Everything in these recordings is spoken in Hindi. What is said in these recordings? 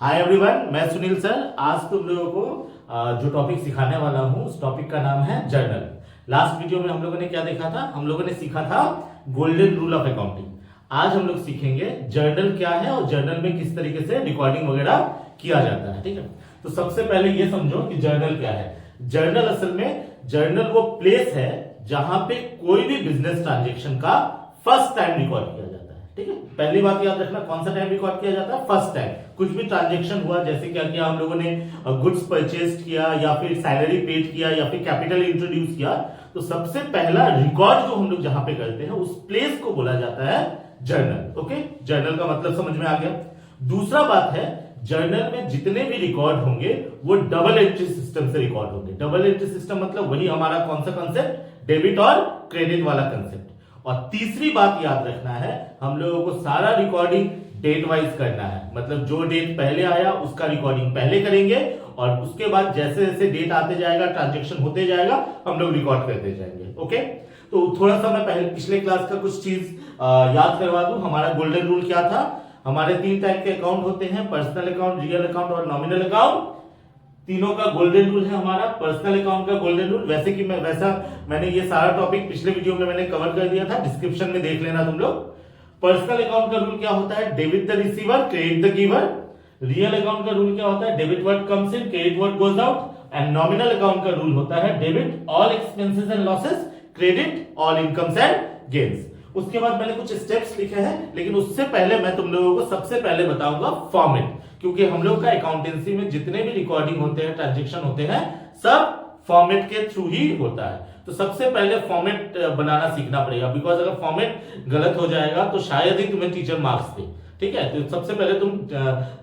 हाय एवरीवन, मैं सुनील सर। आज तुम लोगों को जो टॉपिक सिखाने वाला हूँ उस टॉपिक का नाम है जर्नल। लास्ट वीडियो में हम लोगों ने क्या देखा था? हम लोगों ने सीखा था गोल्डन रूल ऑफ अकाउंटिंग। आज हम लोग सीखेंगे जर्नल क्या है और जर्नल में किस तरीके से रिकॉर्डिंग वगैरह किया जाता है। ठीक है, तो सबसे पहले ये समझो कि जर्नल क्या है। जर्नल असल में जर्नल वो प्लेस है जहां पे कोई भी बिजनेस ट्रांजेक्शन का फर्स्ट टाइम रिकॉर्ड किया जाता है। ठीक है, पहली बात याद रखना, कौन सा टाइम रिकॉर्ड किया जाता है? First time. कुछ भी ट्रांजेक्शन हुआ, जैसे क्या किया हम लोगों ने, गुड्स परचेज किया या फिर सैलरी पेड किया या फिर कैपिटल इंट्रोड्यूस किया, तो सबसे पहला रिकॉर्ड जो हम लोग जहां पे करते हैं उस प्लेस को बोला जाता है जर्नल। ओके, जर्नल का मतलब समझ में आ गया। दूसरा बात है, जर्नल में जितने भी रिकॉर्ड होंगे वो डबल एंट्री सिस्टम से रिकॉर्ड होंगे। डबल एंट्री सिस्टम मतलब वही हमारा कौन सा कंसेप्ट? डेबिट और क्रेडिट वाला कंसेप्ट। और तीसरी बात याद रखना है, हम लोगों को सारा रिकॉर्डिंग डेट वाइज करना है। मतलब जो डेट पहले आया उसका रिकॉर्डिंग पहले करेंगे और उसके बाद जैसे जैसे डेट आते जाएगा, ट्रांजेक्शन होते जाएगा, हम लोग रिकॉर्ड करते जाएंगे। ओके, तो थोड़ा सा मैं पहले पिछले क्लास का कुछ चीज याद करवा दूं। हमारा गोल्डन रूल क्या था? हमारे 3 टाइप के अकाउंट होते हैं, पर्सनल अकाउंट, रियल अकाउंट और नॉमिनल अकाउंट। तीनों का गोल्डन रूल है हमारा। पर्सनल अकाउंट का गोल्डन रूल मैंने ये सारा टॉपिक पिछले वीडियो में मैंने कवर कर दिया था, डिस्क्रिप्शन में देख लेना तुम लोग। पर्सनल अकाउंट का रूल क्या होता है? Debit the receiver, credit the giver. Real account का रूल क्या होता है? Debit what comes in, credit what goes out. And nominal account का रूल होता है debit all expenses and losses, credit all incomes and gains. उसके बाद मैंने कुछ स्टेप्स लिखे हैं, लेकिन उससे पहले मैं तुम लोगों को सबसे पहले बताऊंगा फॉर्मेट, क्योंकि हम लोग का अकाउंटेंसी में जितने भी रिकॉर्डिंग होते हैं, ट्रांजेक्शन होते हैं, सब फॉर्मेट के थ्रू ही होता है। तो सबसे पहले फॉर्मेट बनाना सीखना पड़ेगा, बिकॉज अगर फॉर्मेट गलत हो जाएगा तो शायद ही तुम्हें टीचर मार्क्स दे। ठीक है, तो सबसे पहले तुम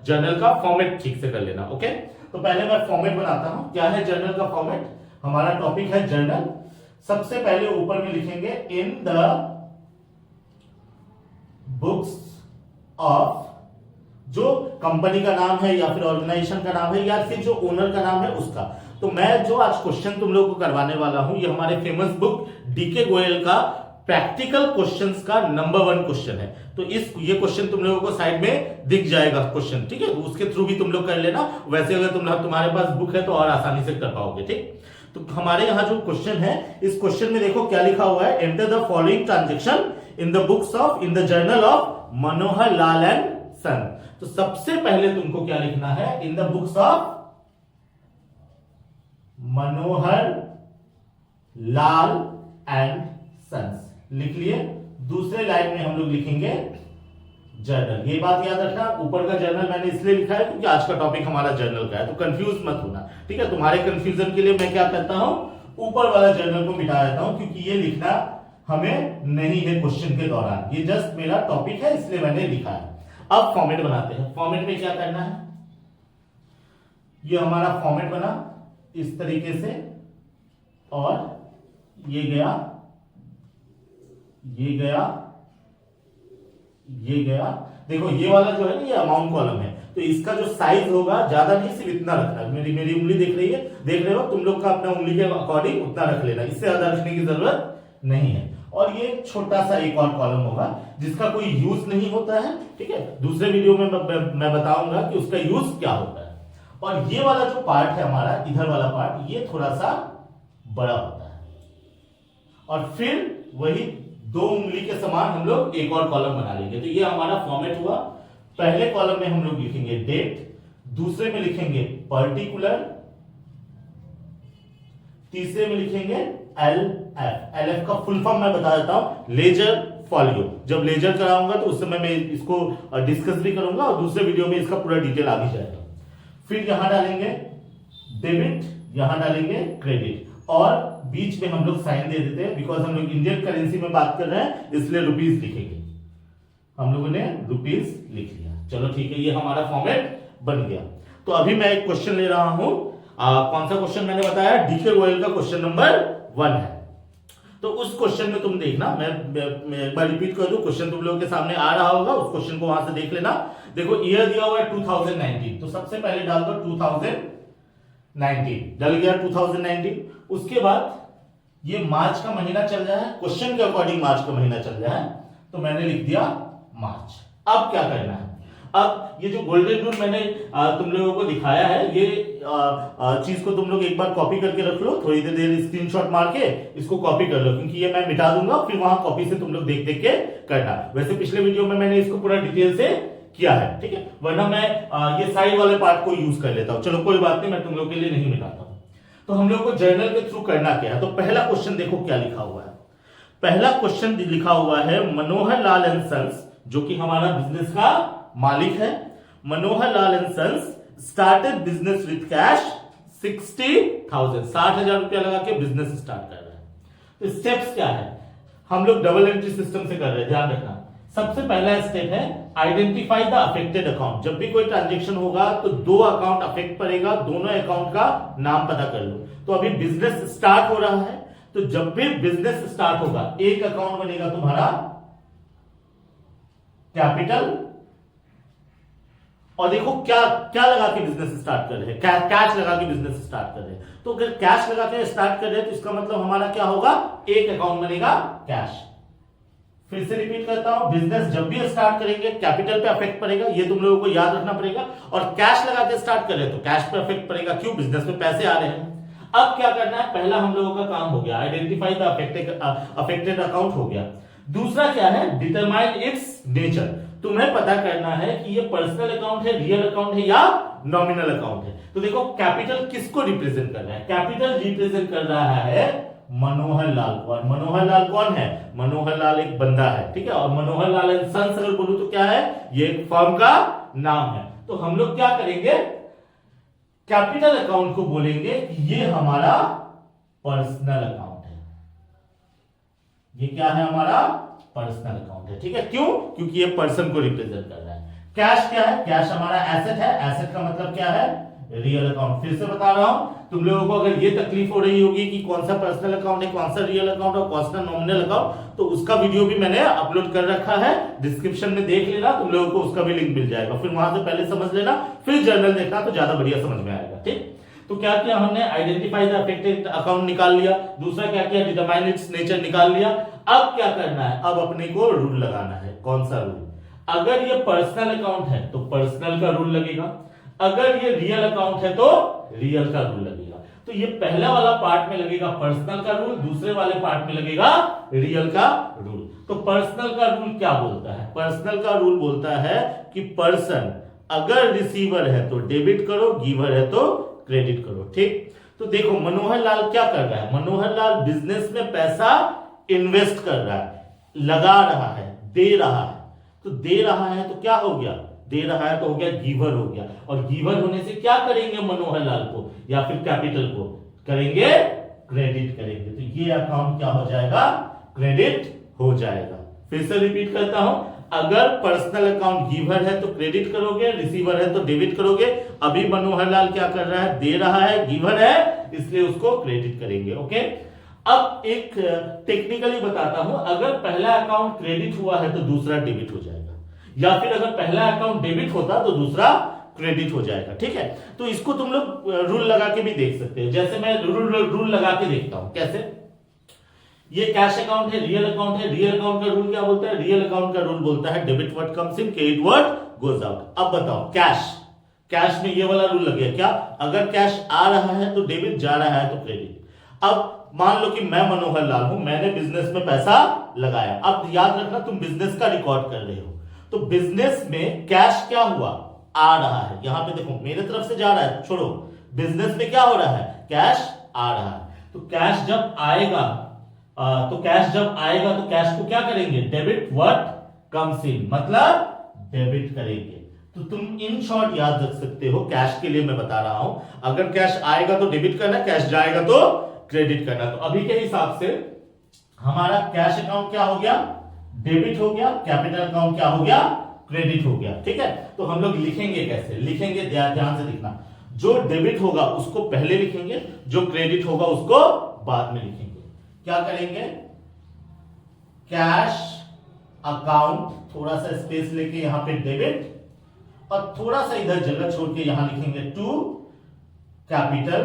जर्नल का फॉर्मेट ठीक से कर लेना। ओके, तो पहले मैं फॉर्मेट बनाता हूं। क्या है जर्नल का फॉर्मेट? हमारा टॉपिक है जर्नल। सबसे पहले ऊपर में लिखेंगे इन द बुक्स ऑफ, जो कंपनी का नाम है या फिर ऑर्गेनाइजेशन का नाम है या फिर जो ओनर का नाम है उसका। तो मैं जो आज क्वेश्चन तुम लोगों को करवाने वाला हूं, ये हमारे फेमस बुक डीके गोयल का प्रैक्टिकल क्वेश्चंस का नंबर 1 क्वेश्चन है। तो ये क्वेश्चन तुम लोगों को साइड में दिख जाएगा क्वेश्चन। ठीक है, तो उसके थ्रू भी तुम लोग कर लेना। वैसे अगर तुम्हारे पास बुक है तो और आसानी से कर पाओगे। ठीक, तो हमारे यहां जो क्वेश्चन है, इस क्वेश्चन में देखो क्या लिखा हुआ है। Enter the following transaction in the journal of Manohar Lal and son. तो सबसे पहले तुमको क्या लिखना है? In the books of Manohar Lal and sons लिख लिए। दूसरे लाइन में हम लोग लिखेंगे जर्नल। ये बात याद रखना, ऊपर का जर्नल मैंने इसलिए लिखा है क्योंकि आज का टॉपिक हमारा जर्नल का है, तो कंफ्यूज मत होना। ठीक है, तुम्हारे कंफ्यूजन के लिए मैं क्या करता हूं, ऊपर वाला जर्नल को मिटा देता हूं, क्योंकि ये लिखना हमें नहीं है क्वेश्चन के दौरान। ये जस्ट मेरा टॉपिक है, इसलिए मैंने लिखा है। अब फॉर्मेट बनाते हैं। फॉर्मेट में क्या करना है? ये हमारा फॉर्मेट बना इस तरीके से, और ये गया, ये गया, ये गया। देखो ये वाला जो है ना, ये अमाउंट कॉलम है, तो इसका जो साइज होगा ज्यादा नहीं, सिर्फ इतना रखना है। मेरी उंगली देख रहे हो तुम लोग का, अपना उंगली के अकॉर्डिंग उतना रख लेना, इससे ज्यादा रखने की जरूरत नहीं है। और ये छोटा सा एक और कॉलम होगा जिसका कोई यूज नहीं होता है। ठीक है, दूसरे वीडियो में मैं बताऊंगा कि उसका यूज क्या होता है। और ये वाला जो पार्ट है हमारा, इधर वाला पार्ट, ये थोड़ा सा बड़ा होता है। और फिर वही 2 उंगली के समान हम लोग एक और कॉलम बना लेंगे। तो ये हमारा फॉर्मेट हुआ। पहले कॉलम में हम लोग लिखेंगे डेट, दूसरे में लिखेंगे पर्टिकुलर, तीसरे में लिखेंगे एल एफ का फुल फॉर्म मैं बता देता हूं, लेजर फॉलियो। जब लेजर कराऊंगा तो उस समय मैं इसको डिस्कस भी करूंगा और दूसरे वीडियो में इसका पूरा डिटेल आ भी जाएगा। फिर यहां डालेंगे डेबिट, यहां डालेंगे क्रेडिट, और बीच में हम लोग साइन दे देते हैं, बिकॉज हम लोग इंडियन करेंसी में बात कर रहे हैं, इसलिए रुपीस लिखेंगे। हम लोगों ने रुपीस लिख लिया। चलो ठीक है, ये हमारा फॉर्मेट बन गया। तो अभी मैं एक क्वेश्चन ले रहा हूं। कौन सा क्वेश्चन मैंने बताया? डीके गोयल का क्वेश्चन नंबर 1 है। तो उस क्वेश्चन में तुम देखना, मैं एक बार रिपीट कर दूं, क्वेश्चन तुम लोगों के सामने आ रहा होगा, उस क्वेश्चन को वहां से देख लेना। देखो ईयर दिया हुआ है 2019, तो सबसे पहले डाल दो 2019, डल गया 2019। उसके बाद ये मार्च का महीना चल रहा है, क्वेश्चन के अकॉर्डिंग मार्च का महीना चल रहा है, तो मैंने लिख दिया मार्च। अब क्या करना है? अब ये जो गोल्डन रूल मैंने तुम लोगों को दिखाया है, ये चीज को तुम लोग एक बार कॉपी करके रख लो, थोड़ी देर स्क्रीनशॉट मार के इसको कॉपी कर लो, क्योंकि ये मैं मिटा दूंगा, फिर वहां कॉपी से तुम लोग देख देख के करना। वैसे पिछले वीडियो में मैंने इसको पूरा डिटेल से किया है, ठीक है, वरना मैं ये साइड वाले पार्ट को यूज कर लेता हूं। चलो कोई बात नहीं, मैं तुम लोग के लिए नहीं मिटाता हूं। तो हम लोग को जर्नल के थ्रू करना क्या है, तो पहला क्वेश्चन देखो क्या लिखा हुआ है। पहला क्वेश्चन लिखा हुआ है, मनोहर लाल एंड सन्स, जो कि हमारा बिजनेस का मालिक है, Manohar Lal and sons started business with cash 60,000, 60,000 रुपया लगा के बिजनेस स्टार्ट कर रहे हैं। तो स्टेप्स क्या है, हम लोग डबल एंट्री सिस्टम से कर रहे हैं, ध्यान रखना। सबसे पहला स्टेप है आइडेंटिफाई द अफेक्टेड अकाउंट। जब भी कोई ट्रांजेक्शन होगा तो दो अकाउंट अफेक्ट पड़ेगा, दोनों अकाउंट का नाम पता कर लो। तो अभी बिजनेस स्टार्ट हो रहा है, तो जब भी बिजनेस स्टार्ट होगा एक अकाउंट बनेगा तुम्हारा कैपिटल, और देखो क्या क्या लगा के बिजनेस स्टार्ट कर रहे हैं, कैश लगा के बिजनेस स्टार्ट कर रहे हैं। तो अगर कैश लगा के स्टार्ट कर रहे हैं तो इसका मतलब हमारा क्या होगा, एक अकाउंट बनेगा कैश। फिर से रिपीट करता हूं, बिजनेस जब भी स्टार्ट करेंगे कैपिटल पे अफेक्ट पड़ेगा, ये तुम लोगों को याद रखना पड़ेगा। और कैश लगा के स्टार्ट कर रहे हैं तो कैश पे अफेक्ट पड़ेगा, क्यों, बिजनेस में पैसे आ रहे हैं। अब क्या करना है, पहला हम लोगों का काम हो गया आइडेंटिफाई द अफेक्टेड अकाउंट हो गया। दूसरा क्या है, डिटरमाइन इट्स नेचर। तुम्हें पता करना है कि ये पर्सनल अकाउंट है, रियल अकाउंट है या नॉमिनल अकाउंट है। तो देखो कैपिटल किसको रिप्रेजेंट कर रहा है, कैपिटल रिप्रेजेंट कर रहा है मनोहर लाल को। और मनोहर लाल कौन है, मनोहर लाल एक बंदा है, ठीक है। और मनोहर लाल एंड सन्स अगर बोलूं तो क्या है, ये एक फर्म का नाम है। तो हम लोग क्या करेंगे, कैपिटल अकाउंट को बोलेंगे कि ये हमारा पर्सनल अकाउंट है, ये क्या है, हमारा पर्सनल अकाउंट है, ठीक है। क्यों, क्योंकि ये पर्सन को रिप्रेजेंट कर रहा है। कैश क्या है, कैश हमारा एसेट है, एसेट का मतलब क्या है, रियल अकाउंट। फिर से बता रहा हूं, तुम लोगों को अगर ये तकलीफ हो रही होगी कि कौन सा पर्सनल अकाउंट है, कौन सा रियल अकाउंट और कौन सा नॉमिनल अकाउंट, तो उसका वीडियो भी मैंने अपलोड कर रखा है, डिस्क्रिप्शन में देख लेना, तुम लोगों को उसका भी लिंक मिल जाएगा। फिर वहां से पहले समझ लेना, फिर जर्नल देखना, तो ज्यादा बढ़िया समझ में आएगा, ठीक। तो क्या किया हमने, आइडेंटिफाई द अफेक्टेड अकाउंट निकाल लिया। दूसरा क्या किया, डिटरमाइन इट्स नेचर निकाल लिया। अब क्या करना है, अब अपने को रूल लगाना है। कौन सा रूल, अगर ये पर्सनल अकाउंट है तो पर्सनल का रूल लगेगा, अगर ये रियल अकाउंट है तो रियल का रूल लगेगा। तो ये पहला वाला पार्ट में लगेगा पर्सनल का रूल, दूसरे वाले पार्ट में लगेगा रियल का रूल। तो पर्सनल का रूल क्या बोलता है, पर्सनल का रूल बोलता है कि पर्सन अगर रिसीवर है तो डेबिट करो, गिवर है तो क्रेडिट करो, ठीक। तो देखो मनोहर लाल क्या कर रहा है, मनोहर लाल बिजनेस में पैसा इन्वेस्ट कर रहा है, लगा रहा है, दे रहा है। तो दे रहा है तो क्या हो गया, दे रहा है तो हो गया गिवर हो गया। और गिवर होने से क्या करेंगे मनोहर लाल को या फिर कैपिटल को करेंगे, क्रेडिट करेंगे। तो ये अकाउंट क्या हो जाएगा, क्रेडिट हो जाएगा। फिर से रिपीट करता हूं, अगर पर्सनल अकाउंट गिवर है तो क्रेडिट करोगे, रिसीवर है तो डेबिट करोगे। अभी मनोहर लाल क्या कर रहा है, दे रहा है, गिवर है, इसलिए उसको क्रेडिट करेंगे, ओके। अब एक टेक्निकली बताता हूं, अगर पहला अकाउंट क्रेडिट हुआ है तो दूसरा डेबिट हो जाएगा, या फिर अगर पहला अकाउंट डेबिट होता तो दूसरा क्रेडिट हो जाएगा, ठीक है। तो इसको तुम लोग रूल लगा के भी देख सकते हो, जैसे मैं रूल लगा के देखता हूं। कैसे, ये कैश अकाउंट है, रियल अकाउंट है, रियल अकाउंट का रूल क्या बोलता है, रियल अकाउंट का रूल बोलता है debit what comes in, credit what goes out. अब बताओ कैश, कैश में ये वाला रूल लग गया क्या, अगर कैश आ रहा है तो डेबिट, जा रहा है तो क्रेडिट। अब मान लो कि मैं मनोहर लाल हूं, मैंने बिजनेस में पैसा लगाया। अब याद रखना तुम बिजनेस का रिकॉर्ड कर रहे हो, तो बिजनेस में कैश क्या हुआ, आ रहा है। यहां पे देखो मेरे तरफ से जा रहा है, छोड़ो, बिजनेस में क्या हो रहा है, कैश आ रहा है। तो कैश जब आएगा तो कैश को क्या करेंगे, डेबिट व्हाट कम्स इन, मतलब डेबिट करेंगे। तो तुम इन शॉर्ट याद रख सकते हो, कैश के लिए मैं बता रहा हूं, अगर कैश आएगा तो डेबिट करना, कैश जाएगा तो क्रेडिट करना। तो अभी के हिसाब से हमारा कैश अकाउंट क्या हो गया, डेबिट हो गया, कैपिटल अकाउंट क्या हो गया, क्रेडिट हो गया, ठीक है। तो हम लोग लिखेंगे कैसे, लिखेंगे ध्यान से लिखना, जो डेबिट होगा उसको पहले लिखेंगे, जो क्रेडिट होगा उसको बाद में लिखेंगे। क्या करेंगे, कैश अकाउंट, थोड़ा सा स्पेस लेके यहां पे डेबिट, और थोड़ा सा इधर जगह छोड़ के यहां लिखेंगे टू कैपिटल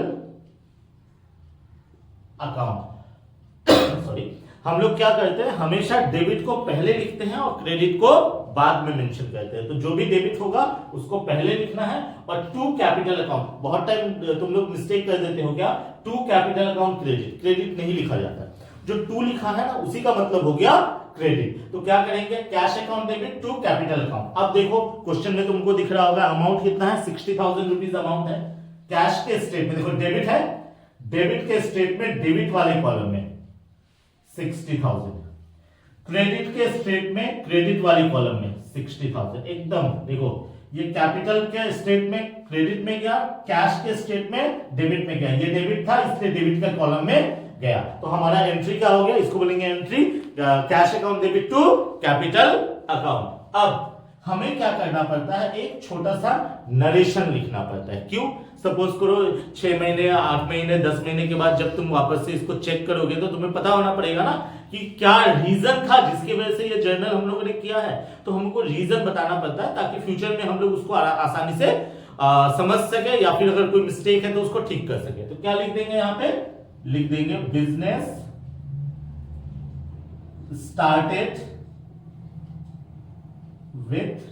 अकाउंट सॉरी। हम लोग क्या करते हैं, हमेशा डेबिट को पहले लिखते हैं और क्रेडिट को बाद में मेंशन करते हैं। तो जो भी डेबिट होगा उसको पहले लिखना है। और टू कैपिटल अकाउंट, बहुत टाइम तुम लोग मिस्टेक कर देते हो क्या, to capital account credit, credit नहीं लिखा जाता। जो टू लिखा है ना उसी का मतलब हो गया क्रेडिट। तो क्या करेंगे, cash account debit to capital account. अब देखो क्वेश्चन में तुमको दिख रहा होगा अमाउंट कितना है, 60,000 रुपीज अमाउंट है। कैश के स्टेट में देखो डेबिट है, डेबिट के स्टेट में डेबिट वाले कॉलम में 60,000, क्रेडिट के स्टेट में क्रेडिट वाली कॉलम में 60,000। एकदम देखो ये कैपिटल के स्टेट में क्रेडिट में गया, कैश के स्टेट में डेबिट में गया। ये डेबिट था इसलिए डेबिट का कॉलम में गया। तो हमारा एंट्री क्या हो गया, इसको बोलेंगे entry cash account debit to capital account. अब हमें क्या करना पड़ता है, एक छोटा सा नरेशन लिखना पड़ता है। क्यों, सपोज करो 6 महीने 8 महीने 10 महीने के बाद जब तुम वापस से इसको चेक करोगे तो तुम्हें पता होना पड़ेगा ना कि क्या रीजन था जिसकी वजह से ये जर्नल हम लोगों ने किया है। तो हमको रीजन बताना पड़ता है ताकि फ्यूचर में हम लोग उसको आसानी से समझ सके, या फिर अगर कोई मिस्टेक है तो उसको ठीक कर सके। तो क्या लिख देंगे, यहां पे लिख देंगे बिजनेस स्टार्टेड विथ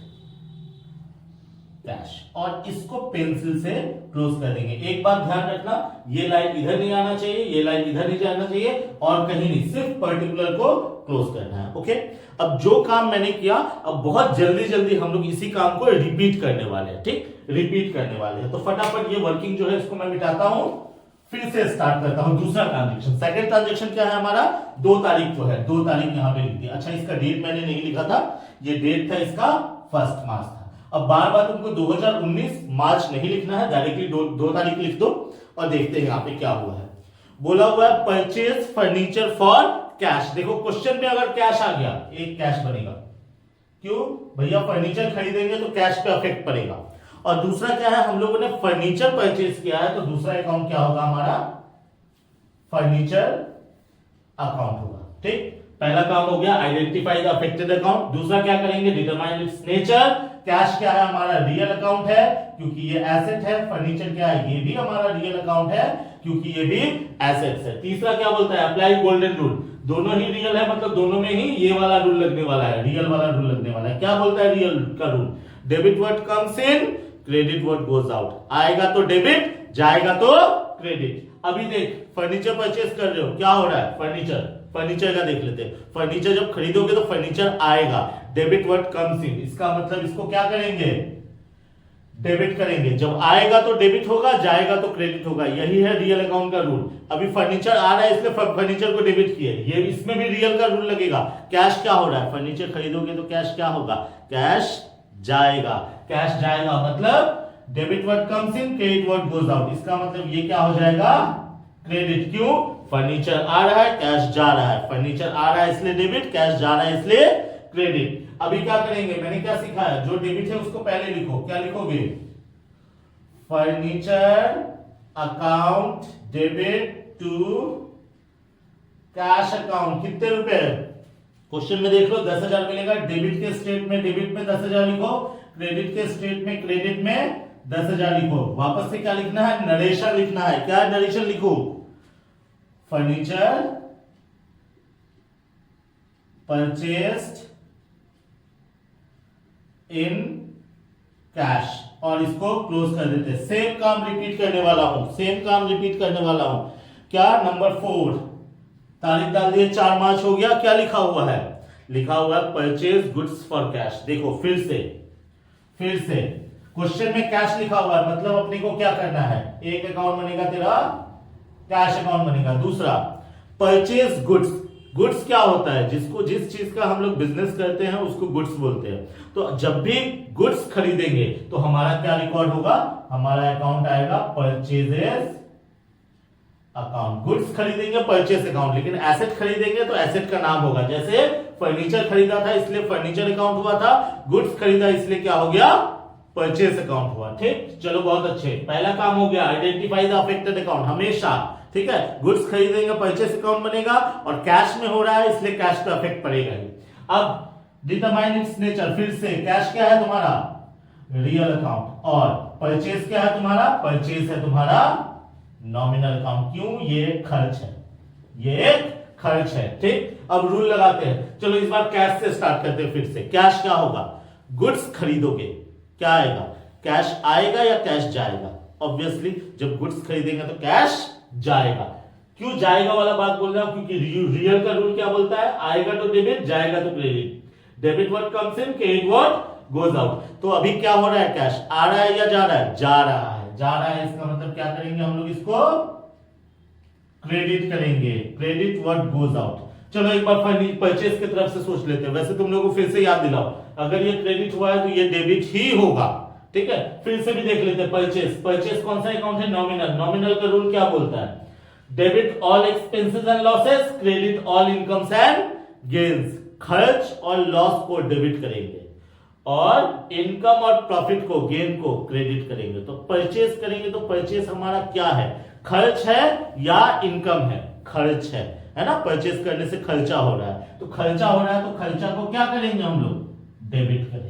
कैश, और इसको पेंसिल से क्लोज कर देंगे। एक बात ध्यान रखना, ये लाइन इधर नहीं आना चाहिए, ये लाइन इधर नहीं जाना चाहिए, और कहीं नहीं, सिर्फ पर्टिकुलर को क्लोज करना है। ओके, अब जो काम मैंने किया, अब बहुत जल्दी जल्दी हम लोग इसी काम को रिपीट करने वाले हैं। ठीक, रिपीट करने वाले हैं। तो फटाफट ये वर्किंग जो है इसको मैं मिटाता हूं, फिर से स्टार्ट करता हूं। दूसरा ट्रांजेक्शन, सेकंड ट्रांजेक्शन क्या है हमारा, 2 तारीख को है, 2 तारीख यहां पे लिख दी। अच्छा, इसका डेट मैंने नहीं लिखा था, ये डेट था इसका 1 मार्च था। अब बार बार तुमको 2019 मार्च नहीं लिखना है, डायरेक्टली 2 तारीख लिख दो और देखते हैं यहाँ पे क्या हुआ है। बोला हुआ है परचेज फर्नीचर फॉर कैश। देखो क्वेश्चन में अगर कैश आ गया, एक कैश बनेगा। क्यों भैया, फर्नीचर खरीदेंगे तो कैश पे अफेक्ट पड़ेगा। और दूसरा क्या है, हम लोगों ने फर्नीचर परचेज किया है, तो दूसरा अकाउंट क्या होगा हमारा, फर्नीचर अकाउंट होगा। ठीक, पहला काम हो गया आइडेंटिफाई द अफेक्टेड अकाउंट। दूसरा क्या करेंगे, डिटरमाइन इट्स नेचर। कैश क्या है हमारा, रियल अकाउंट है क्योंकि ये एसेट है। फर्नीचर क्या है, ये भी हमारा रियल अकाउंट है क्योंकि ये भी एसेट्स है। तीसरा क्या बोलता है, अप्लाई गोल्डन रूल। दोनों ही रियल है, मतलब दोनों में ही ये वाला रूल लगने वाला है, रियल वाला रूल लगने वाला है। क्या बोलता है रियल का rule, debit word comes in, credit word goes out. आएगा तो डेबिट, जाएगा तो क्रेडिट। अभी देख फर्नीचर परचेज कर रहे हो, क्या हो रहा है, फर्नीचर का देख लेते हैं। फर्नीचर जब खरीदोगे तो फर्नीचर आएगा, डेबिट वर्ड कम्स इन, इसका मतलब इसको क्या करेंगे, डेबिट करेंगे। जब आएगा तो डेबिट होगा, जाएगा तो क्रेडिट होगा। यही है रियल अकाउंट का रूल। अभी फर्नीचर आ रहा है इसलिए फर्नीचर को डेबिट किए, ये इसमें भी रियल का रूल लगेगा। कैश क्या हो रहा है, फर्नीचर खरीदोगे तो कैश क्या होगा, कैश जाएगा। कैश जाएगा मतलब debit word comes in, credit word goes out. इसका मतलब ये क्या हो जाएगा, क्रेडिट। क्यों, फर्नीचर आ रहा है, कैश जा रहा है। फर्नीचर आ रहा है इसलिए डेबिट, कैश जा रहा है इसलिए क्रेडिट। अभी क्या करेंगे, मैंने क्या सिखाया, जो डेबिट है उसको पहले लिखो। क्या लिखोगे, furniture account debit to cash account. कितने रुपए, क्वेश्चन में देख लो 10,000 मिलेगा। डेबिट के स्टेट में डेबिट में 10,000 लिखो, क्रेडिट के स्टेट में क्रेडिट में 10,000 लिखो। वापस से क्या लिखना है, नरेशन लिखना है। क्या नरेशन लिखो, फर्नीचर परचेस्ड इन कैश, और इसको क्लोज कर देते हैं। सेम काम रिपीट करने वाला हूं, क्या, नंबर 4 तारीख डाल दिए, 4 मार्च हो गया। क्या लिखा हुआ है, लिखा हुआ है परचेज गुड्स फॉर कैश। देखो फिर से क्वेश्चन में कैश लिखा हुआ है, मतलब अपने को क्या करना है, एक अकाउंट बनेगा तेरा, कैश अकाउंट बनेगा। दूसरा परचेज गुड्स, गुड्स क्या होता है, जिस चीज का हम लोग बिजनेस करते हैं उसको गुड्स बोलते हैं। तो जब भी गुड्स खरीदेंगे तो हमारा क्या रिकॉर्ड होगा, हमारा अकाउंट आएगा परचेजेस अकाउंट। गुड्स खरीदेंगे परचेस अकाउंट, लेकिन एसेट खरीदेंगे तो एसेट का नाम होगा। जैसे फर्नीचर खरीदा था इसलिए फर्नीचर अकाउंट हुआ था, गुड्स खरीदा इसलिए क्या हो गया, परचेस अकाउंट हुआ। ठीक, चलो बहुत अच्छे, पहला काम हो गया, आइडेंटिफाई द अफेक्टेड अकाउंट। हमेशा ठीक है, गुड्स खरीदेंगे परचेस अकाउंट बनेगा, और कैश में हो रहा है इसलिए कैश पे अफेक्ट पड़ेगा ही। अब डिटरमाइन इट्स नेचर, फिर से कैश क्या है तुम्हारा, रियल अकाउंट, और परचेस क्या है तुम्हारा, परचेस है तुम्हारा नॉमिनल अकाउंट। क्यों, ये खर्च है, ये एक खर्च है। ठीक, अब रूल लगाते हैं। चलो इस बार कैश से स्टार्ट करते हैं। फिर से कैश क्या होगा? गुड्स खरीदोगे, क्या आएगा? कैश आएगा या कैश जाएगा? ऑब्वियसली जब गुड्स खरीदेंगे तो कैश जाएगा। क्यों जाएगा वाला बात बोल रहा हूं? क्योंकि रियल का रूल क्या बोलता है? आएगा तो डेबिट, जाएगा तो credit. Debit what comes in, credit what goes out. तो अभी क्या हो रहा है? कैश आ रहा है या जा रहा है? जा रहा है। जा रहा है इसका मतलब क्या करेंगे हम लोग? इसको क्रेडिट करेंगे। Credit what goes out. चलो एक बार परचेज की तरफ से सोच लेते हैं। वैसे तुम लोगों को फिर से याद दिलाओ, अगर ये क्रेडिट हुआ है तो ये डेबिट ही होगा। ठीक है, फिर से भी देख लेते हैं। परचेज, परचेज कौन सा अकाउंट है? नॉमिनल। नॉमिनल का रूल क्या बोलता है? Debit all expenses and losses, credit all incomes and gains. खर्च और लॉस को डेबिट करेंगे और इनकम और प्रॉफिट को, गेन को क्रेडिट करेंगे। तो परचेज करेंगे तो परचेज हमारा क्या है? खर्च है या इनकम है? खर्च है ना? परचेज करने से खर्चा हो रहा है, तो खर्चा हो रहा है तो खर्चा को क्या करेंगे हम लोग? डेबिट करेंगे।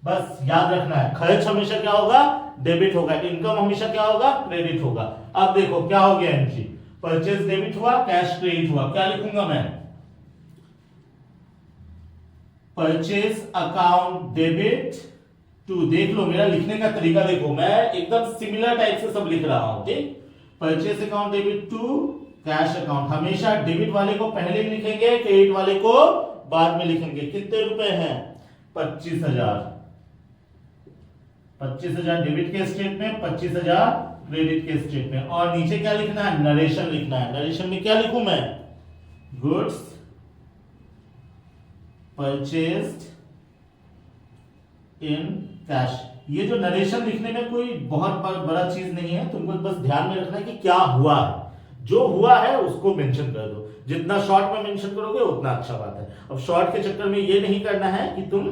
बस याद रखना है, खर्च हमेशा क्या होगा? डेबिट होगा। इनकम हमेशा क्या होगा? क्रेडिट होगा। अब देखो क्या हो गया एंट्री, परचेज डेबिट हुआ, कैश क्रेडिट हुआ। क्या लिखूंगा मैं? परचेज अकाउंट डेबिट टू, देख लो मेरा लिखने का तरीका देखो, मैं एकदम सिमिलर टाइप से सब लिख रहा हूं। ठीक, purchase account debit to cash account. हमेशा डेबिट वाले को पहले लिखेंगे, क्रेडिट वाले को बाद में लिखेंगे। कितने रुपए हैं? 25,000। 25,000 डेबिट के स्टेट में, 25,000 क्रेडिट के स्टेट में। और नीचे क्या लिखना है? नरेशन लिखना है। नरेशन में क्या लिखूं मैं? Goods purchased in cash. ये जो नरेशन लिखने में कोई बहुत बड़ा चीज नहीं है, तुमको बस ध्यान में रखना है कि क्या हुआ है। जो हुआ है उसको मेंशन कर दो। जितना शॉर्ट में मेंशन करोगे उतना अच्छा बात है। अब शॉर्ट के चक्कर में ये नहीं करना है कि तुम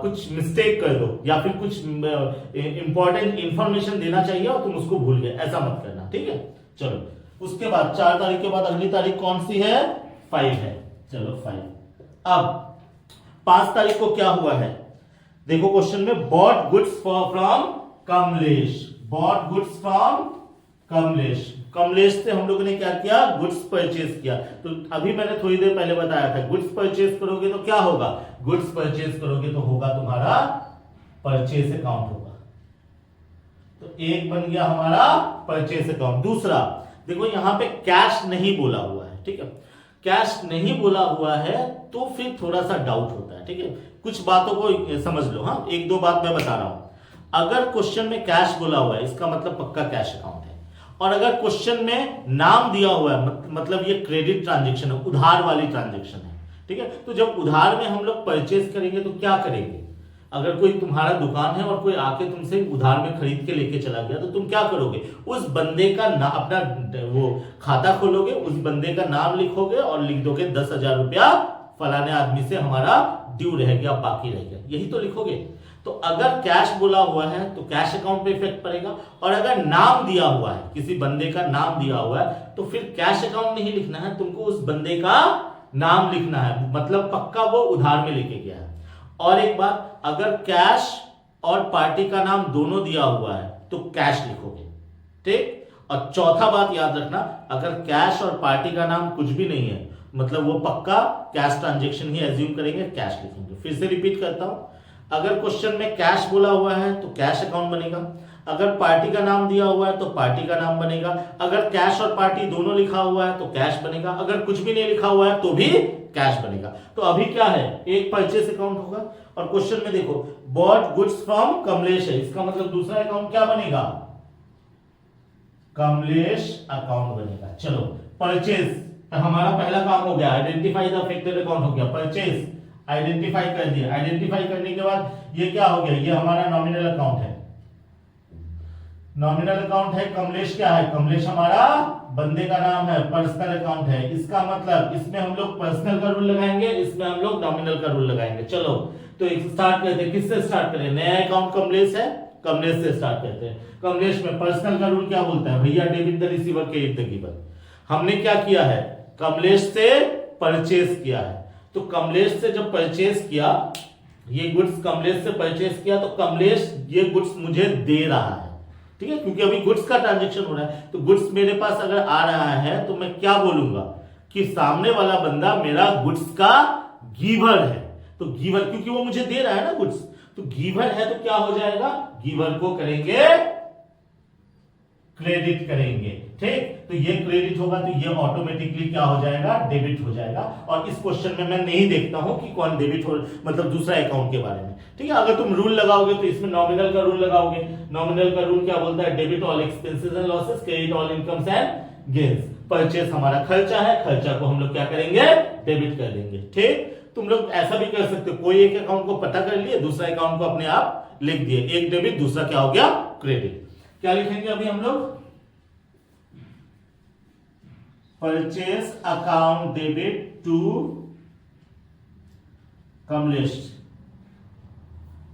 कुछ मिस्टेक कर दो या फिर कुछ इंपॉर्टेंट इंफॉर्मेशन देना चाहिए और तुम उसको भूल गए, ऐसा मत करना। ठीक है, चलो उसके बाद 4 तारीख के बाद अगली तारीख कौन सी है? 5 है। चलो 5। अब 5 तारीख को क्या हुआ है? देखो क्वेश्चन में, bought goods from Kamlesh. Bought goods from Kamlesh. Kamlesh से हम लोगों ने क्या किया? गुड्स परचेज किया। तो अभी मैंने थोड़ी देर पहले बताया था, गुड्स परचेज करोगे तो क्या होगा? गुड्स परचेज करोगे तो होगा तुम्हारा परचेज अकाउंट होगा। तो एक बन गया हमारा परचेज अकाउंट। दूसरा देखो यहां पे कैश नहीं बोला हुआ है। ठीक है, कैश नहीं बोला हुआ है तो फिर थोड़ा सा डाउट होता है। ठीक है, कुछ बातों को समझ लो। हाँ, एक दो बात मैं बता रहा हूं। अगर क्वेश्चन में कैश बोला हुआ है इसका मतलब पक्का कैश अकाउंट है। और अगर क्वेश्चन में नाम दिया हुआ है मतलब ये क्रेडिट ट्रांजैक्शन है, उधार वाली ट्रांजैक्शन है। ठीक है, तो जब उधार में हम लोग परचेज करेंगे तो क्या करेंगे? अगर कोई तुम्हारा दुकान है और कोई आके तुमसे उधार में खरीद के लेके चला गया तो तुम क्या करोगे? उस बंदे का अपना वो खाता खोलोगे, उस बंदे का नाम लिखोगे और लिख दोगे 10,000 रुपया फलाने आदमी से हमारा ड्यू रह गया, बाकी रह गया, यही तो लिखोगे। तो अगर कैश बोला हुआ है तो कैश अकाउंट पे इफेक्ट पड़ेगा। और अगर नाम दिया हुआ है, किसी बंदे का नाम दिया हुआ है, तो फिर कैश अकाउंट नहीं लिखना है, तुमको उस बंदे का नाम लिखना है, मतलब पक्का वो उधार में लेके गया है। और एक बात, अगर कैश और पार्टी का नाम दोनों दिया हुआ है तो कैश लिखोगे। ठीक, और चौथा बात याद रखना, अगर कैश और पार्टी का नाम कुछ भी नहीं है मतलब वो पक्का कैश ट्रांजैक्शन ही एज्यूम करेंगे, कैश लिखेंगे। फिर से रिपीट करता हूं, अगर क्वेश्चन में कैश बोला हुआ है तो कैश अकाउंट बनेगा। अगर पार्टी का नाम दिया हुआ है तो पार्टी का नाम बनेगा। अगर कैश और पार्टी दोनों लिखा हुआ है तो कैश बनेगा। अगर कुछ भी नहीं लिखा हुआ है तो भी कैश बनेगा। तो अभी क्या है? एक परचेस अकाउंट होगा। और क्वेश्चन में देखो बॉट गुड्स फ्रॉम कमलेश है, इसका मतलब दूसरा अकाउंट क्या बनेगा? कमलेश अकाउंट बनेगा। चलो परचेज हमारा पहला काम हो गया, आइडेंटिफाई द अफेक्टेड अकाउंट हो गया। परचेज आइडेंटिफाई कर दिया। आइडेंटिफाई करने के बाद ये क्या हो गया? ये हमारा नॉमिनल अकाउंट है। नॉमिनल अकाउंट है। कमलेश क्या है? कमलेश हमारा बंदे का नाम है, पर्सनल अकाउंट है। इसका मतलब इसमें हम लोग पर्सनल का रूल लगाएंगे, इसमें हम लोग नॉमिनल का रूल लगाएंगे। चलो तो एक स्टार्ट करते हैं। किससे स्टार्ट करें? नया अकाउंट कमलेश है, कमलेश से स्टार्ट करते हैं। कमलेश में पर्सनल का रूल क्या बोलता है? भैया debit the receiver, credit the giver. हमने क्या किया है? कमलेश से परचेज किया है। तो कमलेश से जब परचेज किया, ये गुड्स कमलेश से परचेज किया, तो कमलेश ये गुड्स मुझे दे रहा है। ठीक है, क्योंकि अभी गुड्स का ट्रांजैक्शन हो रहा है। तो गुड्स मेरे पास अगर आ रहा है तो मैं क्या बोलूंगा? कि सामने वाला बंदा मेरा गुड्स का गिवर है। तो गिवर क्योंकि वो मुझे दे रहा है ना गुड्स, तो गिवर है तो क्या हो जाएगा, गिवर को करेंगे क्रेडिट करेंगे। ठीक, तो ये क्रेडिट होगा तो ये ऑटोमेटिकली क्या हो जाएगा, डेबिट हो जाएगा। और इस क्वेश्चन में मैं नहीं देखता हूं कि कौन डेबिट हो, मतलब दूसरा अकाउंट के बारे में। ठीक है, अगर तुम रूल लगाओगे तो इसमें नॉमिनल का रूल लगाओगे। नॉमिनल का रूल क्या बोलता है, debit all expenses and losses, credit all incomes and gains. Purchase हमारा खर्चा है, खर्चा को हम लोग क्या करेंगे, डेबिट कर देंगे। ठीक, तुम लोग ऐसा भी कर सकते हो, कोई एक अकाउंट को पता कर लिए, दूसरा अकाउंट को अपने आप लिख दिए, एक डेबिट दूसरा क्या हो गया, क्रेडिट। क्या लिखेंगे अभी हम लोग, purchase account debit to Kamlesh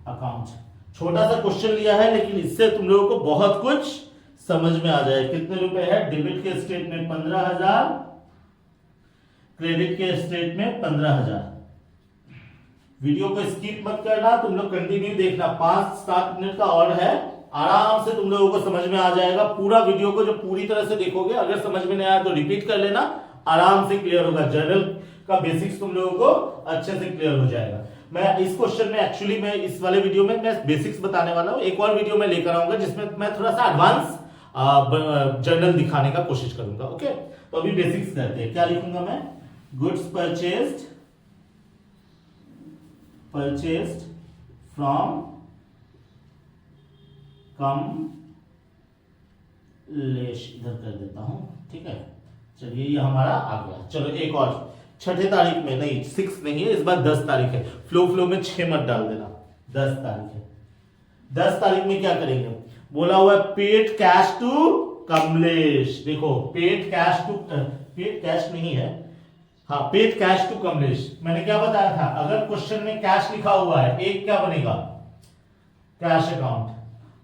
account. छोटा सा क्वेश्चन लिया है, लेकिन इससे तुम लोगों को बहुत कुछ समझ में आ जाए। कितने रुपए है, डेबिट के स्टेट में 15,000, क्रेडिट के स्टेट में 15,000। वीडियो को स्किप मत करना, तुम लोग कंटिन्यू देखना, 5-7 मिनट का और है, आराम से तुम लोगों को समझ में आ जाएगा। पूरा वीडियो को जब पूरी तरह से देखोगे, अगर समझ में नहीं आया तो रिपीट कर लेना, आराम से क्लियर होगा। जर्नल का बेसिक्स तुम लोगों को अच्छे से क्लियर हो जाएगा। मैं इस क्वेश्चन में एक्चुअली मैं इस वाले वीडियो में मैं बेसिक्स बताने वाला हूं, एक और वीडियो में लेकर आऊंगा जिसमें मैं थोड़ा सा एडवांस जर्नल दिखाने का कोशिश करूंगा। ओके, तो अभी बेसिक्स करते हैं। क्या लिखूंगा मैं, गुड्स परचेस्ड फ्रॉम कमलेश, इधर कर देता हूं। ठीक है, चलिए ये हमारा आ गया। चलो एक और, छठे तारीख में नहीं, 6 नहीं है इस बार, 10 तारीख है। फ्लो में 6 मत डाल देना, 10 तारीख है। 10 तारीख में क्या करेंगे, बोला हुआ है पेड कैश टू कमलेश। देखो पेड कैश नहीं है, हाँ पेड कैश टू कमलेश। मैंने क्या बताया था, अगर क्वेश्चन में कैश लिखा हुआ है, एक क्या बनेगा, कैश अकाउंट,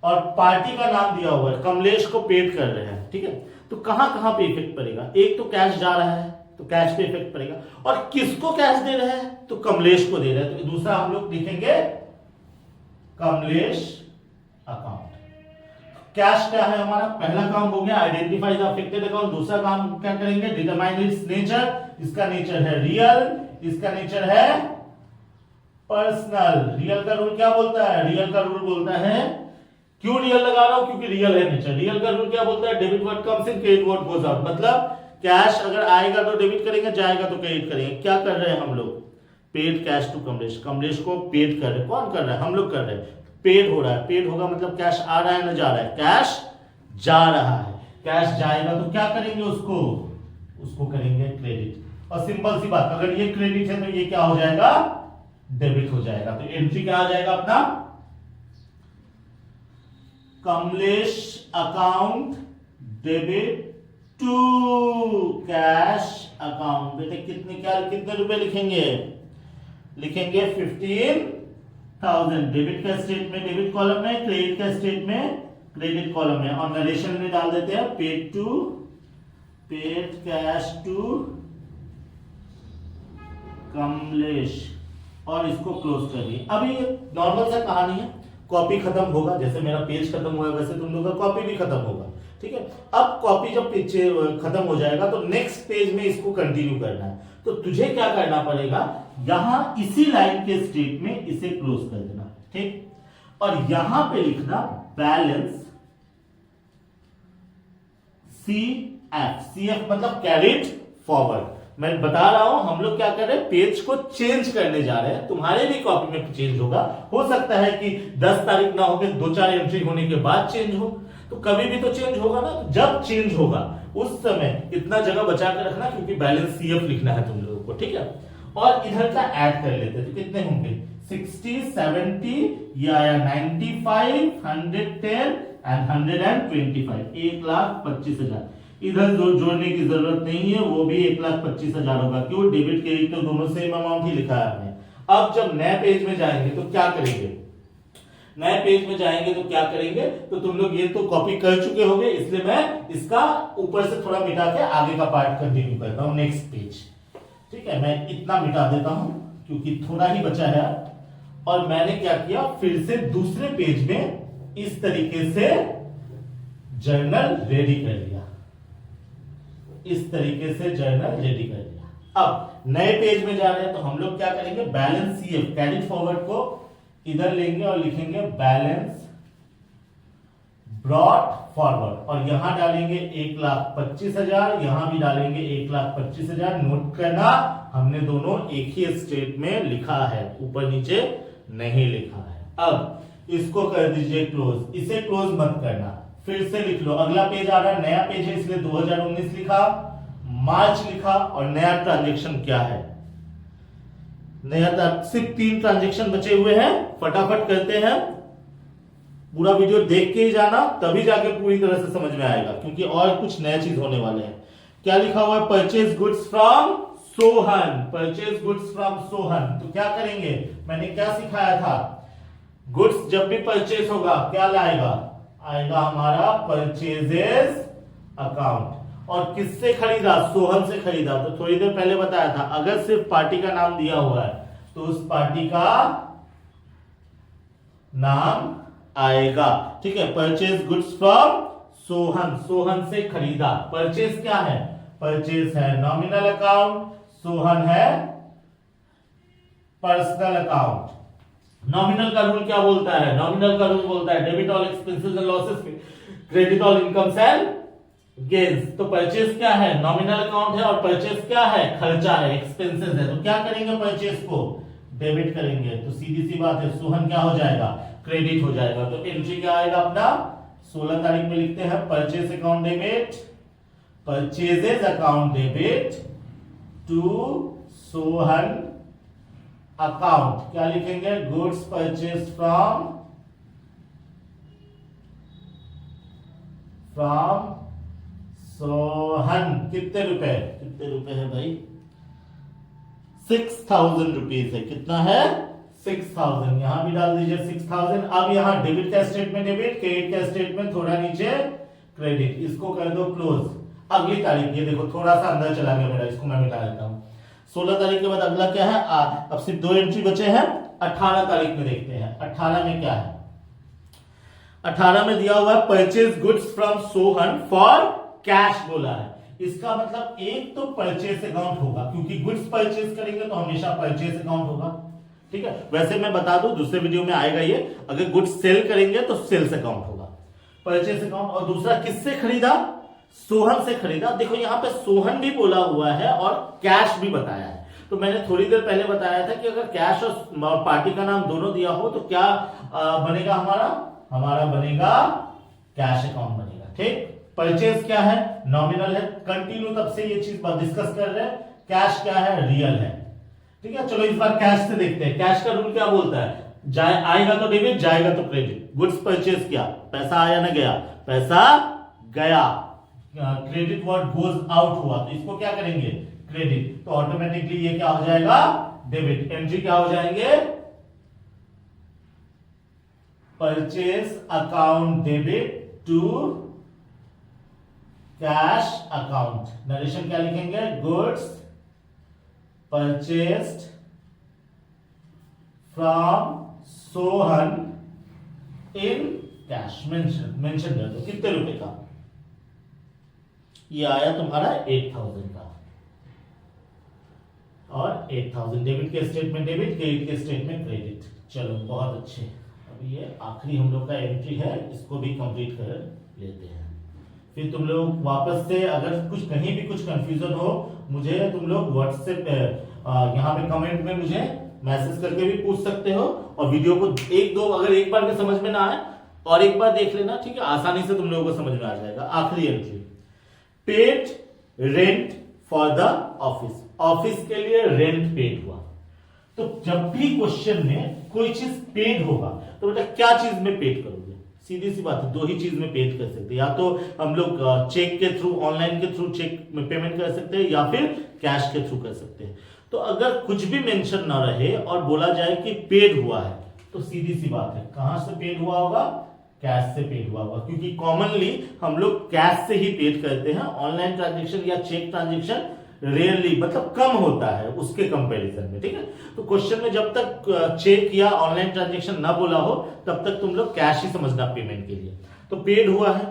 और पार्टी का नाम दिया हुआ है, कमलेश को पेड कर रहे हैं। ठीक है, तो कहां कहां पे इफेक्ट पड़ेगा, एक तो कैश जा रहा है तो कैश पे इफेक्ट पड़ेगा, और किसको कैश दे रहे हैं, तो कमलेश को दे रहे हैं। तो दूसरा हम लोग लिखेंगे कमलेश अकाउंट। कैश क्या है हमारा, पहला काम हो गया आइडेंटिफाई द अफेक्टेड अकाउंट। दूसरा काम क्या करेंगे, डिटरमाइन इट्स नेचर। इसका नेचर है रियल, इसका नेचर है पर्सनल। रियल का रूल क्या बोलता है, रियल का रूल बोलता है, क्यों रियल लगा रहा हूं, क्योंकि रियल है नेचर। रियल का रूल क्या बोलता है, debit what comes in, credit what goes out. मतलब कैश अगर आएगा तो डेबिट करेंगे, जाएगा तो क्रेडिट करेंगे। क्या कर रहे हैं हम लोग, paid cash to Kamlesh, Kamlesh को पेड कर रहे हैं। कौन कर रहा है, हम लोग कर रहे हैं। पेड हो रहा है, पेड होगा मतलब कैश आ रहा है ना जा रहा है, कैश जा रहा है। कैश जाएगा तो क्या करेंगे, उसको करेंगे क्रेडिट। और सिंपल सी बात, अगर ये क्रेडिट है तो ये क्या हो जाएगा, डेबिट हो जाएगा। तो एंट्री क्या आ जाएगा अपना, Kamlesh account debit to cash account. बेटे कितने रुपए लिखेंगे, 15,000। डेबिट का स्टेट में डेबिट कॉलम में, क्रेडिट का स्टेट में क्रेडिट कॉलम में, और नरेशन में डाल देते हैं पेड कैश टू कमलेश, और इसको क्लोज कर दिए। अभी नॉर्मल सा कहानी है, कॉपी खत्म होगा, जैसे मेरा पेज खत्म हुआ है वैसे तुम लोग का कॉपी भी खत्म होगा। ठीक है, अब कॉपी जब पीछे खत्म हो जाएगा तो नेक्स्ट पेज में इसको कंटिन्यू करना है। तो तुझे क्या करना पड़ेगा, यहां इसी लाइन के स्टेट में इसे क्लोज कर देना। ठीक, और यहां पे लिखना बैलेंस CF मतलब कैरिड फॉरवर्ड। मैं बता रहा हूं, हम लोग क्या कर रहे हैं, पेज को चेंज करने जा रहे हैं। तुम्हारे भी कॉपी में चेंज होगा, हो सकता है कि 10 तारीख ना होकर 2-4 एंट्री होने के बाद चेंज हो, तो कभी भी तो चेंज होगा ना। जब चेंज होगा उस समय इतना जगह बचा कर रखना, क्योंकि बैलेंस CF लिखना है तुम लोगों को। ठीक है, और इधर का ऐड कर लेते तो कितने होंगे, 60, 70 या 95, 110 एंड 125, 1,25,000। इधर जोड़ने की जरूरत नहीं है, वो भी 1,25,000 होगा। क्यों, डेबिट क्रेडिट तो दोनों सेम अमाउंट ही लिखा है हमने। अब जब नए पेज में जाएंगे तो क्या करेंगे, नए पेज में जाएंगे तो क्या करेंगे, तो तुम लोग ये तो कॉपी कर चुके होंगे, इसलिए मैं इसका ऊपर से थोड़ा मिटा के आगे का पार्ट कंटिन्यू करता हूं, नेक्स्ट पेज। ठीक है, मैं इतना मिटा देता हूं क्योंकि थोड़ा ही बचा है। और मैंने क्या किया, फिर से दूसरे पेज में इस तरीके से जर्नल रेडी कर लिया। इस तरीके से जर्नल रेडी कर दिया। अब नए पेज में जा रहे हैं तो हम लोग क्या करेंगे, बैलेंस सीएफ कैरिड फॉरवर्ड को इधर लेंगे और लिखेंगे बैलेंस ब्रॉट फॉरवर्ड, और यहां डालेंगे 1,25,000, यहां भी डालेंगे 1,25,000। नोट करना हमने दोनों एक ही स्टेट में लिखा है, ऊपर नीचे नहीं लिखा है। अब इसको कर दीजिए क्लोज, इसे क्लोज मत करना, फिर से लिख लो। अगला पेज आ रहा है, नया पेज है इसलिए 2019 लिखा, मार्च लिखा, और नया ट्रांजेक्शन क्या है, नया सिर्फ 3 ट्रांजेक्शन बचे हुए हैं। फटाफट करते हैं, पूरा वीडियो देख के ही जाना, तभी जाके पूरी तरह से समझ में आएगा, क्योंकि और कुछ नया चीज होने वाले हैं। क्या लिखा हुआ है, purchase goods from Sohan, purchase goods from Sohan. तो क्या करेंगे, मैंने क्या सिखाया था, गुड्स जब भी परचेज होगा क्या लाएगा, आएगा हमारा परचेजेस अकाउंट। और किससे खरीदा, सोहन से खरीदा। तो थोड़ी देर पहले बताया था, अगर सिर्फ पार्टी का नाम दिया हुआ है तो उस पार्टी का नाम आएगा, ठीक है। Purchase goods from Sohan, Sohan से खरीदा। परचेज क्या है, परचेज है नॉमिनल अकाउंट, सोहन है पर्सनल अकाउंट। नॉमिनल का रूल क्या बोलता है, नॉमिनल का रूल बोलता है debit all expenses and losses, credit all incomes and gains. तो परचेज क्या है, नॉमिनल अकाउंट है, और परचेज क्या है, खर्चा है, एक्सपेंसेस है। तो क्या करेंगे, परचेज को डेबिट करेंगे। तो सीधी सी बात है, सोहन क्या हो जाएगा, क्रेडिट हो जाएगा। तो एंट्री क्या आएगा अपना, 16 तारीख में लिखते हैं purchase account debit, purchases account debit to Sohan account. क्या लिखेंगे, गुड्स परचेज फ्रॉम सोहन। कितने रुपए, कितने रुपए है भाई, 6,000 रुपीज है। कितना है, 6,000। यहां भी डाल दीजिए 6,000। अब यहां डेबिट का स्टेटमेंट डेबिट, क्रेडिट का स्टेटमेंट थोड़ा नीचे क्रेडिट, इसको कर दो क्लोज। अगली तारीख, ये देखो थोड़ा सा अंदर चला गया मेरा, इसको मैं मिटा देता हूं। 16 तारीख के बाद अगला क्या है, अब सिर्फ 2 एंट्री बचे हैं। 18 तारीख में देखते हैं, 18 में क्या है। 18 में दिया हुआ है purchase goods from Sohan for cash बोला है। इसका मतलब एक तो परचेज अकाउंट होगा, क्योंकि गुड्स परचेज करेंगे तो हमेशा परचेज अकाउंट होगा, ठीक है। वैसे मैं बता दूं, दूसरे वीडियो में आएगा ये, अगर गुड्स सेल करेंगे तो सेल्स अकाउंट होगा, परचेज अकाउंट। और दूसरा किससे खरीदा, सोहन से खरीदा। देखो यहां पे सोहन भी बोला हुआ है और कैश भी बताया है। तो मैंने थोड़ी देर पहले बताया था कि अगर कैश और पार्टी का नाम दोनों दिया हो तो क्या बनेगा, हमारा बनेगा कैश अकाउंट बनेगा, ठीक। परचेज क्या है, नॉमिनल है, कंटिन्यू तब से ये चीज डिस्कस कर रहे हैं। कैश क्या है, रियल है, ठीक है। चलो इस बार कैश से देखते हैं। कैश का रूल क्या बोलता है, आएगा तो डेबिट, जाएगा तो क्रेडिट। गुड्स परचेज किया, पैसा आया ना गया, पैसा गया, क्रेडिट व्हाट गोज आउट हुआ, तो इसको क्या करेंगे, क्रेडिट। तो ऑटोमेटिकली ये क्या हो जाएगा, डेबिट। एंट्री क्या हो जाएंगे, purchase account debit to cash account. Narration क्या लिखेंगे, goods purchased from Sohan in cash. Mention कर दो कितने रुपए का, ये आया तुम्हारा 8,000 का, और 8,000 डेबिट के स्टेटमेंट डेबिट, क्रेडिट के स्टेटमेंट क्रेडिट। चलो बहुत अच्छे। अभी ये आखिरी हम लोग का एंट्री है, इसको भी कंप्लीट कर लेते हैं। फिर तुम लोग वापस से अगर कुछ कहीं भी कुछ कंफ्यूजन हो, मुझे तुम लोग व्हाट्सएप यहाँ पे कमेंट में मुझे मैसेज करके भी पूछ सकते हो। और वीडियो को अगर एक बार में समझ में ना आए और एक बार देख लेना, ठीक है, आसानी से तुम लोगों को समझ में आ जाएगा। आखिरी entry, paid rent for the office, office के लिए रेंट पेड हुआ। तो जब भी क्वेश्चन में कोई चीज पेड होगा तो बेटा क्या चीज में पेड करोगे, सीधी सी बात है, 2 ही चीज में पेड कर सकते हैं। या तो हम लोग चेक के थ्रू, ऑनलाइन के थ्रू चेक में पेमेंट कर सकते हैं, या फिर कैश के थ्रू कर सकते हैं। तो अगर कुछ भी मेंशन ना रहे और बोला जाए कि पेड हुआ है, तो सीधी सी बात है, कहां से पेड हुआ होगा, कैश से पेड हुआ होगा। क्योंकि कॉमनली हम लोग कैश से ही पेड करते हैं, ऑनलाइन ट्रांजेक्शन या चेक ट्रांजेक्शन रेयरली, मतलब कम होता है उसके कंपैरिजन में, ठीक है। तो क्वेश्चन में जब तक चेक या ऑनलाइन ट्रांजैक्शन ना बोला हो तब तक तुम लोग कैश ही समझना पेमेंट के लिए। तो पेड हुआ है,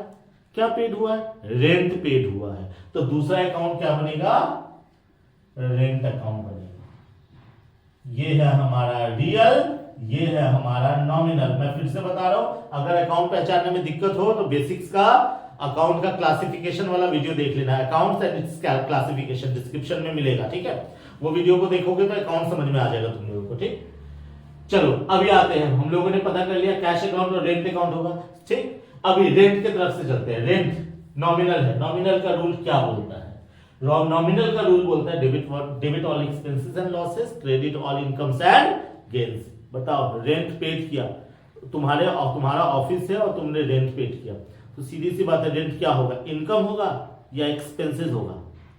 क्या पेड हुआ है? रेंट पेड हुआ है। तो दूसरा अकाउंट क्या बनेगा? रेंट अकाउंट बनेगा। ये है हमारा रियल, ये है हमारा नॉमिनल। मैं फिर से बता रहा हूं, अगर अकाउंट पहचानने में दिक्कत हो तो बेसिक्स का अकाउंट का क्लासिफिकेशन वाला वीडियो देख लेना है। Account and it's classification description में मिलेगा, ठीक है? वो वीडियो को देखोगे तो अकाउंट समझ में आ जाएगा तुम लोगों को, ठीक? चलो अभी आते हैं, हम लोगों ने पता कर लिया कैश अकाउंट और रेंट अकाउंट होगा, ठीक? अभी रेंट की तरफ से चलते हैं। रेंट नॉमिनल है, नॉमिनल का रूल क्या बोलता है? नॉमिनल का रूल बोलता है debit all expenses and losses, credit all incomes and gains. बताओ, रेंट पेड किया, तुम्हारा ऑफिस है और तुमने रेंट पेड किया, तो सीधी सी बात है, रेंट क्या होगा? इनकम होगा या एक्सपेंसेस होगा?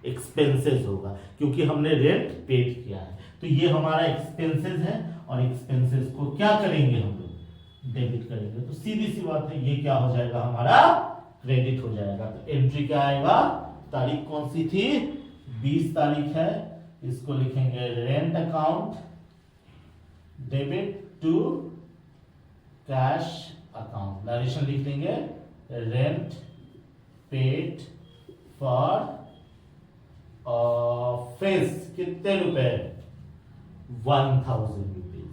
एक्सपेंसेस होगा, क्योंकि हमने रेंट पेड किया है। तो ये हमारा एक्सपेंसेस है और एक्सपेंसेस को क्या करेंगे हम लोग? डेबिट करेंगे। तो सीधी सी बात है, ये क्या हो जाएगा? हमारा क्रेडिट हो जाएगा। तो एंट्री क्या आएगा? तारीख कौन सी थी? 20 तारीख है, इसको लिखेंगे rent account debit to cash account. Narration लिख देंगे, रेंट पेड फॉर ऑफिस, कितने रुपए? 1000 रुपीज,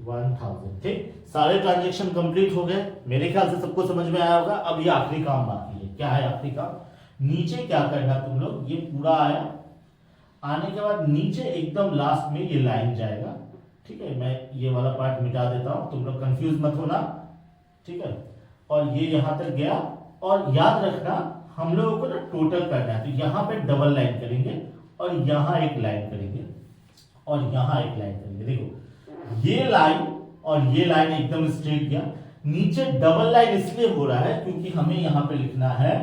1000। ठीक, सारे ट्रांजेक्शन कंप्लीट हो गए, मेरे ख्याल से सबको समझ में आया होगा। अब ये आखिरी काम बाकी है। क्या है आखिरी काम? नीचे क्या करना तुम लोग, ये पूरा आया, आने के बाद नीचे एकदम लास्ट में ये लाइन जाएगा, ठीक है? मैं ये वाला पार्ट मिटा देता हूं, तुम लोग कंफ्यूज मत होना, ठीक है? और ये यहां तक गया, और याद रखना हम लोगों को ना टोटल करना है, तो यहां पे डबल लाइन करेंगे और यहां एक लाइन करेंगे और यहां एक लाइन करेंगे। देखो, ये लाइन और ये लाइन एकदम स्ट्रेट गया, नीचे डबल लाइन इसलिए हो रहा है क्योंकि हमें यहां पे लिखना है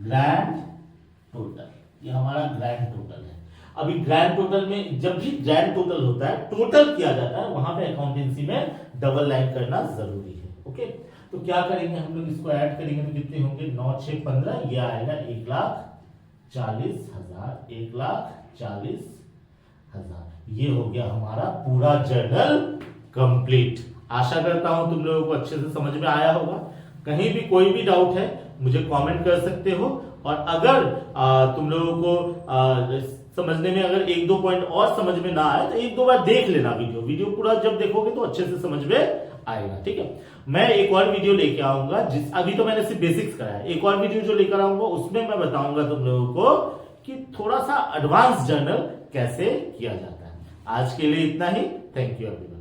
ग्रैंड टोटल। ये हमारा ग्रैंड टोटल है। अभी ग्रैंड टोटल में जब भी ग्रैंड टोटल होता है, टोटल किया जाता है, वहां पे अकाउंटेंसी में डबल लाइन करना जरूरी है। ओके, तो क्या करेंगे हम लोग? इसको ऐड करेंगे तो कितने होंगे? 9 6 15, ये आएगा 1,40,000, 1,40,000। ये हो गया हमारा पूरा जर्नल कंप्लीट। आशा करता हूं तुम लोगों को अच्छे से समझ में आया होगा। कहीं भी कोई भी डाउट है मुझे कमेंट कर सकते हो, और अगर तुम लोगों को समझने में अगर 1-2 पॉइंट और समझ में ना आए तो 1-2 बार देख लेना वीडियो पूरा जब देखोगे तो अच्छे से समझ में आएगा, ठीक है? मैं एक और वीडियो लेके आऊंगा, अभी तो मैंने सिर्फ बेसिक्स कराया, एक और वीडियो जो लेकर आऊंगा उसमें मैं बताऊंगा तुम लोगों को कि थोड़ा सा एडवांस जर्नल कैसे किया जाता है। आज के लिए इतना ही। Thank you everyone.